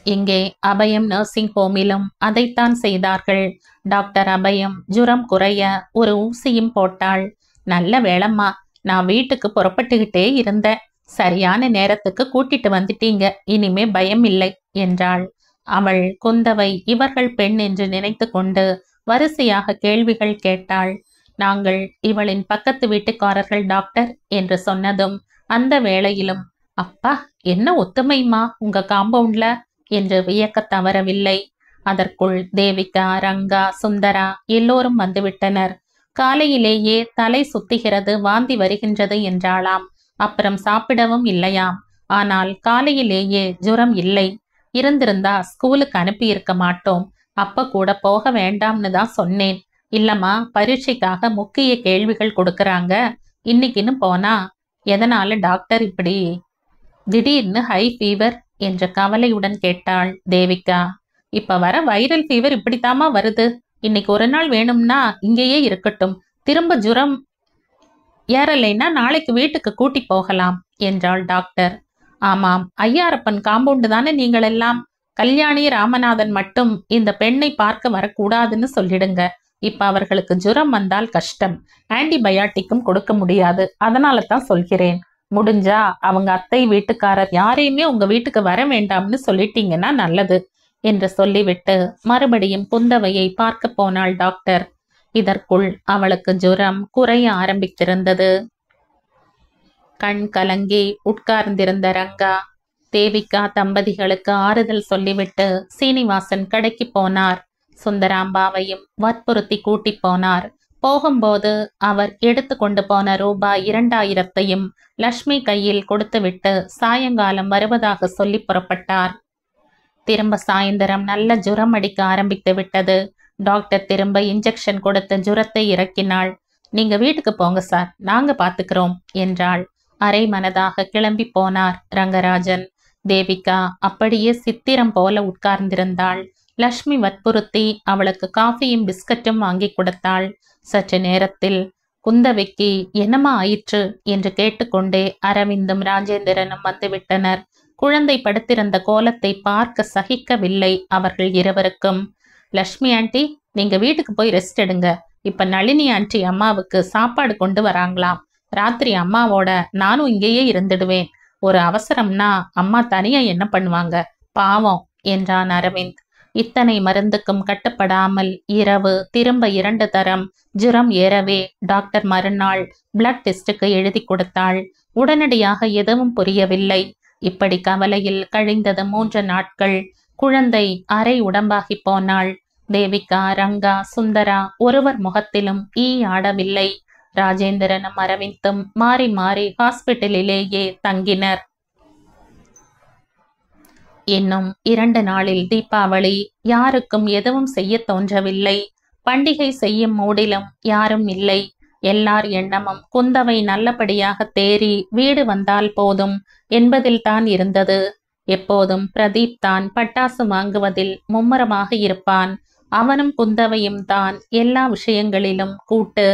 இங்கே அபயம் நர்சிங் ஹோமிலும் அதைத்தான் செய்தார்கள். டாக்டர் அபயம் ஜுரம் குறைய ஒரு ஊசியும் போட்டாள். நல்ல வேளம்மா, நான் வீட்டுக்கு புறப்பட்டுக்கிட்டே இருந்தேன். சரியான நேரத்துக்கு கூட்டிட்டு வந்துட்டீங்க. இனிமே பயம் இல்லை என்றாள். அவள் குந்தவை இவர்கள் பெண் என்று நினைத்து கொண்டு வரிசையாக கேள்விகள் கேட்டாள். நாங்கள் இவளின் பக்கத்து வீட்டுக்காரர்கள் டாக்டர் என்று சொன்னதும் அந்த வேளையிலும், அப்பா என்ன ஒத்துமைமா உங்க காம்பவுண்ட்ல என்று வியக்க தவறவில்லை. அதற்குள் தேவிகா, ரங்கா, சுந்தரா எல்லோரும் வந்துவிட்டனர். காலையிலேயே தலை சுத்துகிறது, வாந்தி வருகின்றது என்றாளாம். அப்புறம் சாப்பிடவும் இல்லையாம். ஆனால் காலையிலேயே ஜுரம் இல்லை. இருந்திருந்தா ஸ்கூலுக்கு அனுப்பி இருக்க மாட்டோம். அப்ப கூட போக வேண்டாம்னு தான் சொன்னேன். இல்லம்மா, பரீட்சைக்காக முக்கிய கேள்விகள் கொடுக்கறாங்க. இன்னைக்குன்னு போனா எதனால டாக்டர் இப்படி திடீர்னு ஹை ஃபீவர் என்ற கவலையுடன் கேட்டாள் தேவிகா. இப்ப வர வைரல் ஃபீவர் இப்படித்தாமா வருது. இன்னைக்கு ஒரு நாள் வேணும்னா இங்கேயே இருக்கட்டும். திரும்ப ஜுரம் ஏறலைன்னா நாளைக்கு வீட்டுக்கு கூட்டி போகலாம் என்றாள் டாக்டர். ஆமாம், ஐயாரப்பன் காம்பவுண்டு தானே நீங்கள் எல்லாம். கல்யாணி ராமநாதன் மட்டும் இந்த பெண்ணை பார்க்க வரக்கூடாதுன்னு சொல்லிடுங்க. இப்ப அவர்களுக்கு ஜுரம் வந்தால் கஷ்டம். ஆன்டிபயாட்டிக்கும் கொடுக்க முடியாது. அதனால தான் சொல்கிறேன். முடிஞ்சா அவங்க அத்தை வீட்டுக்காரர் யாரையுமே உங்க வீட்டுக்கு வர வேண்டாம்னு சொல்லிட்டீங்கன்னா நல்லது என்று சொல்லிவிட்டு மறுபடியும் குந்தவையை பார்க்க போனாள் டாக்டர். இதற்குள் அவளுக்கு ஜுரம் குறைய ஆரம்பித்திருந்தது. கண் கலங்கி உட்கார்ந்திருந்த ரங்கா, தேவிகா தம்பதிகளுக்கு ஆறுதல் சொல்லிவிட்டு சீனிவாசன் கடைக்கு போனார். சுந்தராம்பாவையும் வற்புறுத்தி கூட்டி போனார். போகும்போது அவர் எடுத்து கொண்டு போன ரூபாய் 2000ஐயும் லட்சுமி கையில் கொடுத்துவிட்டு சாயங்காலம் வருவதாக சொல்லி புறப்பட்டார். திரும்ப சாயந்தரம் நல்ல ஜுரம் அடிக்க ஆரம்பித்து விட்டது. டாக்டர் திரும்ப இன்ஜெக்ஷன் கொடுத்து ஜுரத்தை இறக்கினாள். நீங்க வீட்டுக்கு போங்க சார், நாங்க பாத்துக்கிறோம் என்றாள். அரை மனதாக கிளம்பி போனார் ரங்கராஜன். தேவிகா அப்படியே சித்திரம் போல உட்கார்ந்திருந்தாள். லட்சுமி வற்புறுத்தி அவளுக்கு காஃபியும் பிஸ்கட்டும் வாங்கி கொடுத்தாள். சற்று நேரத்தில் குந்தவைக்கு என்னமா ஆயிற்று என்று கேட்டுக்கொண்டே அரவிந்தும் ராஜேந்திரனும் வந்துவிட்டனர். குழந்தை படுத்திருந்த கோலத்தை பார்க்க சகிக்கவில்லை அவர்கள் இருவருக்கும். லட்சுமி ஆண்டி, நீங்க வீட்டுக்கு போய் ரெஸ்ட் எடுங்க. இப்ப நளினி ஆண்டி அம்மாவுக்கு சாப்பாடு கொண்டு வராங்களாம். ராத்திரி அம்மாவோட நானும் இங்கேயே இருந்துடுவேன். ஒரு அவசரம்னா அம்மா தனியா என்ன பண்ணுவாங்க, பாவம் என்றான் அரவிந்த். இத்தனை மருந்துக்கும் கட்டுப்படாமல் இரவு திரும்ப 2 தரம் ஜுரம் ஏறவே டாக்டர் மறுநாள் பிளட் டெஸ்டுக்கு எழுதி கொடுத்தாள். உடனடியாக எதுவும் புரியவில்லை. இப்படி கவலையில் கழிந்தது 3 நாட்கள். குழந்தை அரை உடம்பாகி போனாள். தேவிகா, ரங்கா, சுந்தரா ஒருவர் முகத்திலும் ஈ ஆடவில்லை. ராஜேந்திரனும் அரவிந்தும் மாறி மாறி ஹாஸ்பிட்டலிலேயே தங்கினர். இன்னும் 2 நாளில் தீபாவளி. யாருக்கும் எதுவும் செய்ய தோன்றவில்லை. பண்டிகை செய்யும் மூடிலும் யாரும் இல்லை. எல்லார் எண்ணமும் குந்தவை நல்லபடியாக தேறி வீடு வந்தால் போதும் என்பதில் தான் இருந்தது. எப்போதும் பிரதீப் தான் பட்டாசு வாங்குவதில் மும்முரமாக இருப்பான். அவனும் குந்தவையும் தான் எல்லா விஷயங்களிலும் கூட்டு.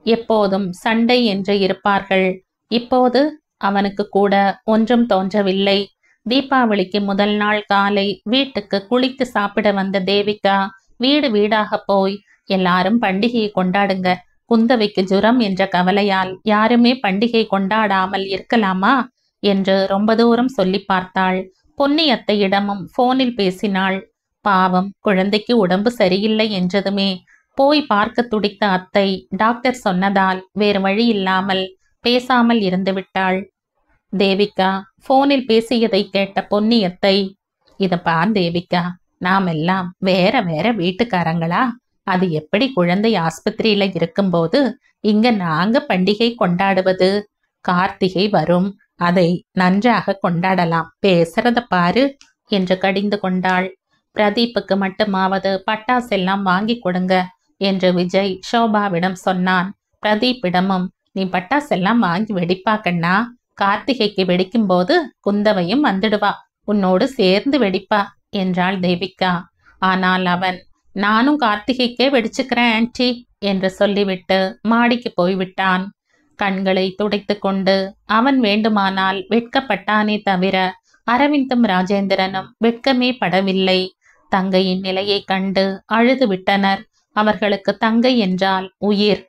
எப்போதும் சண்டை என்று இருப்பார்கள். இப்போது அவனுக்கு கூட ஒன்றும் தோன்றவில்லை. தீபாவளிக்கு முதல் நாள் காலை வீட்டுக்கு குளித்து சாப்பிட வந்த தேவிகா வீடு வீடாக போய், எல்லாரும் பண்டிகையை கொண்டாடுங்க. குந்தவைக்கு ஜுரம் என்ற கவலையால் யாருமே பண்டிகை கொண்டாடாமல் இருக்கலாமா என்று ரொம்ப தூரம் சொல்லி பார்த்தாள். பொன்னியத்தையிடமும் போனில் பேசினாள். பாவம், குழந்தைக்கு உடம்பு சரியில்லை என்றதுமே போய் பார்க்க துடித்த அத்தை டாக்டர் சொன்னதால் வேறு வழி இல்லாமல் பேசாமல் இருந்து விட்டாள். தேவிகா போனில் பேசியதை கேட்ட பொன்னியத்தை, இத பார் தேவிகா, நாம் எல்லாம் வேற வேற வீட்டுக்காரங்களா? அது எப்படி குழந்தை ஆஸ்பத்திரியில இருக்கும்போது இங்க நாங்க பண்டிகை கொண்டாடுவது? கார்த்திகை வரும், அதை நன்றாக கொண்டாடலாம், பேசுறத பாரு என்று கடிந்து கொண்டாள். பிரதீப்புக்கு மட்டுமாவது பட்டாசெல்லாம் வாங்கி கொடுங்க என்று விஜய் ஷோபாவிடம் சொன்னான். பிரதீப்பிடமும், நீ பட்டாசெல்லாம் வாங்கி வெடிப்பாக்கண்ணா, கார்த்திகைக்கு வெடிக்கும் போது குந்தவையும் வந்துடுவா, உன்னோடு சேர்ந்து வெடிப்பா என்றாள் தேவிகா. ஆனால் அவன், நானும் கார்த்திகைக்கே வெடிச்சுக்கிறேன் ஆன்டி என்று சொல்லிவிட்டு மாடிக்கு போய்விட்டான். கண்களை துடைத்து கொண்டு அவன் வேண்டுமானால் வெட்கப்பட்டானே தவிர அரவிந்தும் ராஜேந்திரனும் வெட்கமே படவில்லை. தங்கையின் நிலையை கண்டு அழுது விட்டனர். அவர்களுக்கு தங்கை என்றால் உயிர்.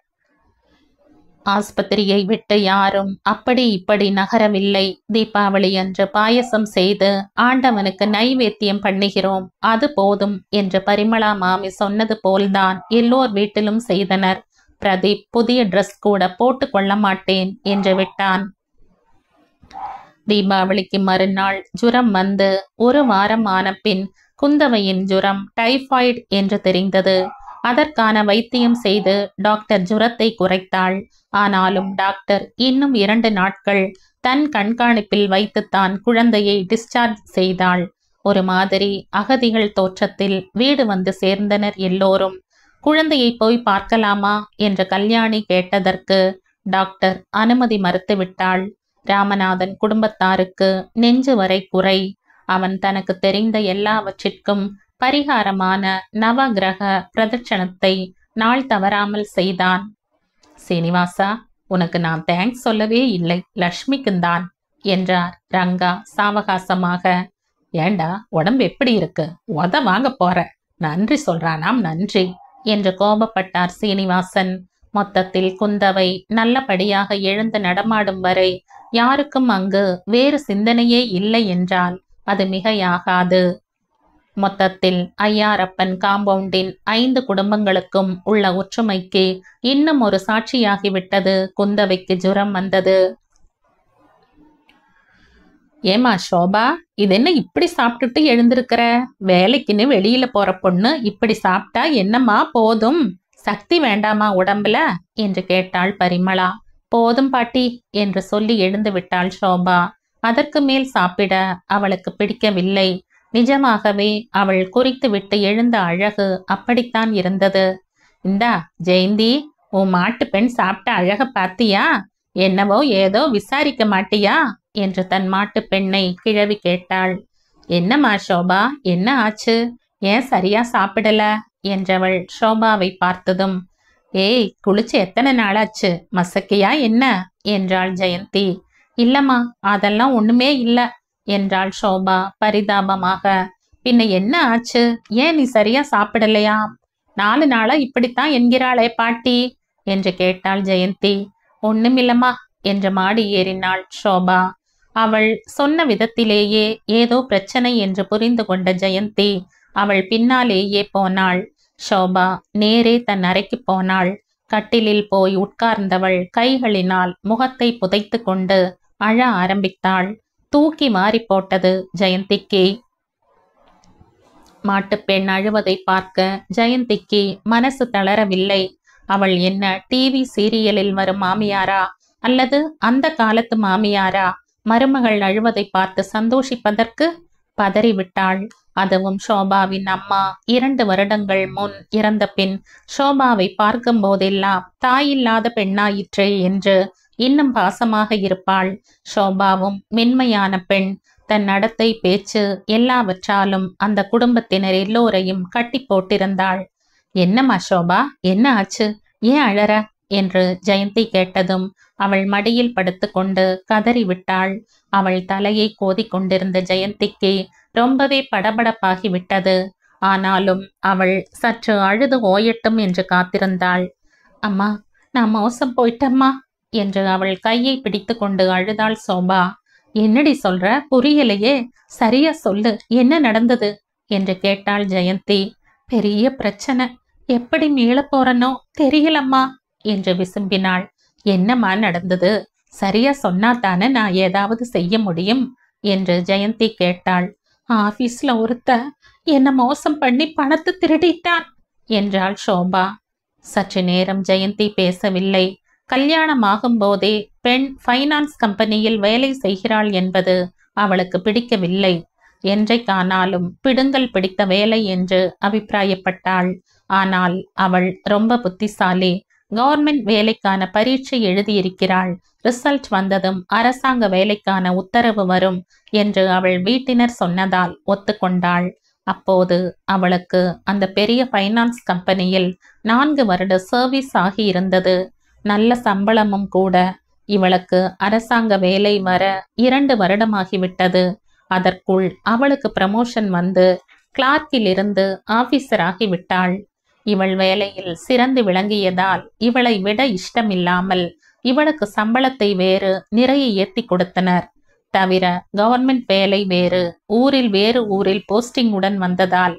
ஆஸ்பத்திரியை விட்டு யாரும் அப்படி இப்படி நகரவில்லை. தீபாவளி அன்று பாயசம் செய்து ஆண்டவனுக்கு நைவேத்தியம் பண்ணுகிறோம், அது போதும் என்று பரிமளா மாமி சொன்னது போல்தான் எல்லோர் வீட்டிலும் செய்தனர். பிரதீப் புதிய ட்ரெஸ் கூட போட்டு கொள்ள மாட்டேன் என்று விட்டான். தீபாவளிக்கு மறுநாள் ஜுரம் வந்து ஒரு வாரம் ஆன பின் குந்தவையின் ஜுரம் டைபாய்டு என்று தெரிந்தது. அதற்கான வைத்தியம் செய்து டாக்டர் ஜுரத்தை குறைத்தாள். ஆனாலும் டாக்டர் இன்னும் 2 நாட்கள் தன் கண்காணிப்பில் வைத்துத்தான் குழந்தையை டிஸ்சார்ஜ் செய்தாள். ஒரு மாதிரி அகதிகள் தோற்றத்தில் வீடு வந்து சேர்ந்தனர் எல்லோரும். குழந்தையை போய் பார்க்கலாமா என்று கல்யாணி கேட்டதற்கு டாக்டர் அனுமதி மறுத்துவிட்டாள். ராமநாதன் குடும்பத்தாருக்கு நெஞ்சு வரை குறை. அவன் தனக்கு தெரிந்த எல்லாவற்றிற்கும் பரிகாரமான நவகிரக பிரதட்சணத்தை நாள் தவறாமல் செய்தான். சீனிவாசா, உனக்கு நான் தேங்க்ஸ் சொல்லவே இல்லை, லக்ஷ்மிக்குந்தான் என்றார் ரங்கா சாவகாசமாக. ஏண்டா, உடம்பு எப்படி இருக்கு? உத வாங்க போற, நன்றி சொல்றானாம் நன்றி என்று கோபப்பட்டார் சீனிவாசன். மொத்தத்தில் குந்தவை நல்லபடியாக எழுந்து நடமாடும் வரை யாருக்கும் அங்கு வேறு சிந்தனையே இல்லை என்றால் அது மிகையாகாது. மொத்தத்தில் ஐயாரப்பன் காம்பவுண்டின் 5 குடும்பங்களுக்கும் உள்ள ஒற்றுமைக்கு இன்னும் ஒரு சாட்சியாகிவிட்டது. குந்தவைக்கு ஜுரம் வந்தது. ஏமா ஷோபா, இது என்ன இப்படி சாப்பிட்டுட்டு எழுந்திருக்கிற? வேலைக்குன்னு வெளியில போற பொண்ணு இப்படி சாப்பிட்டா என்னம்மா போதும்? சக்தி வேண்டாமா உடம்புல என்று கேட்டாள் பரிமளா. போதும் பாட்டி என்று சொல்லி எழுந்து விட்டாள் ஷோபா. அதற்கு மேல் சாப்பிட அவளுக்கு பிடிக்கவில்லை. நிஜமாகவே அவள் குறித்து விட்டு எழுந்த அழகு அப்படித்தான் இருந்தது. இந்தா ஜெயந்தி, உன் மாட்டு பெண் சாப்பிட்ட அழக பாத்தியா? என்னவோ ஏதோ விசாரிக்க மாட்டியா என்று தன் மாட்டு பெண்ணை கிழவி கேட்டாள். என்னம்மா ஷோபா, என்ன ஆச்சு? ஏன் சரியா சாப்பிடல என்றவள் ஷோபாவை பார்த்ததும், ஏய் குளிச்சு எத்தனை நாளாச்சு, மசக்கியா என்ன என்றாள் ஜெயந்தி. இல்லம்மா, அதெல்லாம் ஒண்ணுமே இல்ல என்றாள் ஷோபா பரிதாபமாக. பின்ன என்ன ஆச்சு? ஏன் நீ சரியா சாப்பிடலையா? 4 நாளா இப்படித்தான் என்கிறாளே பாட்டி என்று கேட்டாள் ஜெயந்தி. ஒண்ணுமில்லம்மா என்று மாடி ஏறினாள் ஷோபா. அவள் சொன்ன விதத்திலேயே ஏதோ பிரச்சனை என்று புரிந்து கொண்ட ஜெயந்தி அவள் பின்னாலேயே போனாள். ஷோபா நேரே தன் அறைக்கு போனாள். கட்டிலில் போய் உட்கார்ந்தவள் கைகளினால் முகத்தை புதைத்து கொண்டு அழ ஆரம்பித்தாள். தூக்கி மாறி போட்டது ஜெயந்திக்கு. மாட்டுப்பெண் அழுவதை பார்க்க ஜெயந்திக்கு மனசு தளரவில்லை. அவள் என்ன டிவி சீரியலில் வரும் மாமியாரா அல்லது அந்த காலத்து மாமியாரா? மருமகள் அழுவதை பார்த்து சந்தோஷிப்பதற்கு? பதறிவிட்டாள். அதுவும் ஷோபாவின் அம்மா 2 வருடங்கள் முன் இறந்த பின் ஷோபாவை பார்க்கும் போதெல்லாம் தாயில்லாத பெண்ணாயிற்றே என்று இன்னும் பாசமாக இருப்பாள். ஷோபாவும் மென்மையான பெண். தன் நடத்தை, பேச்சு எல்லாவற்றாலும் அந்த குடும்பத்தினர் எல்லோரையும் கட்டி போட்டிருந்தாள். என்னம்மா ஷோபா, என்ன ஆச்சு? ஏன் அழற என்று ஜெயந்தி கேட்டதும் அவள் மடியில் படுத்து கொண்டு கதறிவிட்டாள். அவள் தலையை கோதிக் கொண்டிருந்த ஜெயந்திக்கு ரொம்பவே படபடப்பாகி விட்டது. ஆனாலும் அவள் சற்று அழுது ஓயட்டும் என்று காத்திருந்தாள். அம்மா, நான் மோசம் போயிட்டம்மா என்று அவள் கையை பிடித்து கொண்டு அழுதாள் சோபா. என்னடி சொல்ற? புரியலையே, சரியா சொல்லு, என்ன நடந்தது என்று கேட்டாள் ஜெயந்தி. பெரிய பிரச்சனை, எப்படி மீள போறனோ தெரியலம்மா என்று விசும்பினாள். என்னம்மா நடந்தது? சரியா சொன்னா தானே நான் ஏதாவது செய்ய முடியும் என்று ஜெயந்தி கேட்டாள். ஆபீஸ்ல ஒருத்த என்ன மோசம் பண்ணி பணத்தை திருடிட்டான். என்றாள் ஷோபா. சற்று நேரம் ஜெயந்தி பேசவில்லை. கல்யாணமாகும் போதே பெண் ஃபைனான்ஸ் கம்பெனியில் வேலை செய்கிறாள் என்பது அவளுக்கு பிடிக்கவில்லை. என்றைக்கானாலும் பிடுங்கல் பிடித்த வேலை என்று அபிப்பிராயப்பட்டாள். ஆனால் அவள் ரொம்ப புத்திசாலி. கவர்மெண்ட் வேலைக்கான பரீட்சை எழுதியிருக்கிறாள். ரிசல்ட் வந்ததும் அரசாங்க வேலைக்கான உத்தரவு வரும் என்று அவள் வீட்டினர் சொன்னதால் ஒத்துக்கொண்டாள். அப்போது அவளுக்கு அந்த பெரிய ஃபைனான்ஸ் கம்பெனியில் 4 வருட சர்வீஸ் ஆகியிருந்தது. நல்ல சம்பளமும் கூட. இவளுக்கு அரசாங்க வேலை வர 2 வருடமாகிவிட்டது. அதற்குள் அவளுக்கு ப்ரமோஷன் வந்து கிளார்க்கில் இருந்து ஆபீசர் ஆகிவிட்டாள். இவள் வேலையில் சிறந்து விளங்கியதால் இவளை விட இஷ்டமில்லாமல் இவளுக்கு சம்பளத்தை வேறு நிறைய ஏற்றி கொடுத்தனர். தவிர கவர்மெண்ட் வேலை வேறு வேறு ஊரில் போஸ்டிங் உடன் வந்ததால்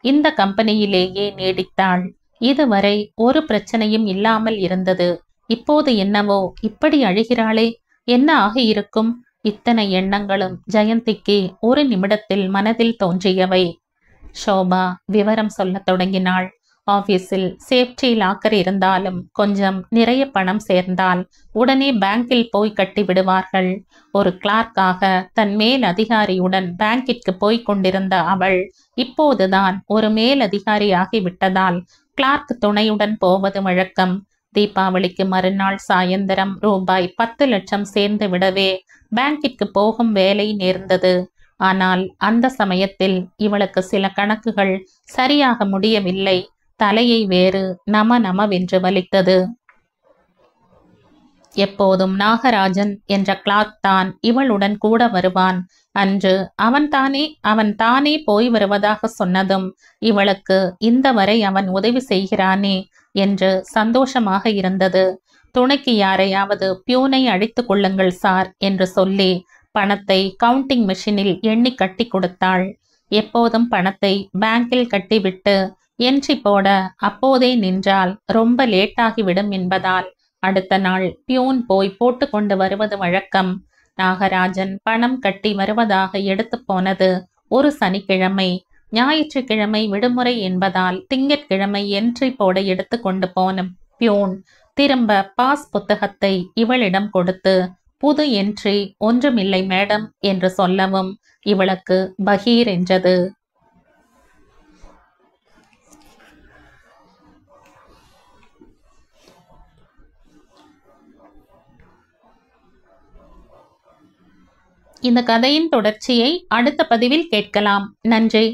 இந்த கம்பெனியிலேயே நீடித்தாள். இதுவரை ஒரு பிரச்சனையும் இல்லாமல் இருந்தது. இப்போது என்னவோ இப்படி அழுகிறாளே, என்ன ஆகியிருக்கும்? இத்தனை எண்ணங்களும் ஜெயந்திக்கு ஒரு நிமிடத்தில் மனதில் தோன்றியவை. ஷோபா விவரம் சொல்லத் தொடங்கினாள். ஆபீஸில் சேஃப்டி லாக்கர் இருந்தாலும் கொஞ்சம் நிறைய பணம் சேர்ந்தால் உடனே பேங்கில் போய் கட்டி விடுவார்கள். ஒரு கிளார்க்காக தன் மேல் அதிகாரியுடன் பேங்கிற்கு போய் கொண்டிருந்த அவள் இப்போதுதான் ஒரு மேல் அதிகாரி ஆகிவிட்டதால் கிளார்க் துணையுடன் போவது வழக்கம். தீபாவளிக்கு மறுநாள் சாயந்தரம் ரூபாய் 10 லட்சம் சேர்ந்து விடவே பேங்கிற்கு போகும் வேலை நேர்ந்தது. ஆனால் அந்த சமயத்தில் இவளுக்கு சில கணக்குகள் சரியாக முடியவில்லை. தலையை வேறு நமவென்று வலித்தது. எப்போதும் நாகராஜன் என்ற கிளார்க் தான் இவளுடன் கூட வருவான். அன்று அவன் தானே போய் வருவதாக சொன்னதும் இவளுக்கு இந்த வரை அவன் உதவி செய்கிறானே என்று சந்தோஷமாக இருந்தது. துணைக்கு யாரையாவது பியூனை அழைத்து கொள்ளுங்கள் சார் என்று சொல்லி பணத்தை கவுண்டிங் மிஷினில் எண்ணி கட்டி கொடுத்தாள். எப்போதும் பணத்தை பேங்கில் கட்டிவிட்டு என்ட்ரி போட அப்போதே நின்றால் ரொம்ப லேட்டாகிவிடும் என்பதால் அடுத்த நாள் பியூன் போய் போட்டு கொண்டு வருவது வழக்கம். நாகராஜன் பணம் கட்டி வருவதாக எடுத்து போனது ஒரு சனிக்கிழமை. ஞாயிற்றுக்கிழமை விடுமுறை என்பதால் திங்கட்கிழமை என்ட்ரி போட எடுத்து கொண்டு போன பியூன் திரும்ப பாஸ் புத்தகத்தை இவளிடம் கொடுத்து புது என்ட்ரி ஒன்றுமில்லை மேடம் என்று சொல்லவும் இவளுக்கு பகீர் என்றது. இந்த கதையின் தொடர்ச்சியை அடுத்த பதிவில் கேட்கலாம். நன்றி.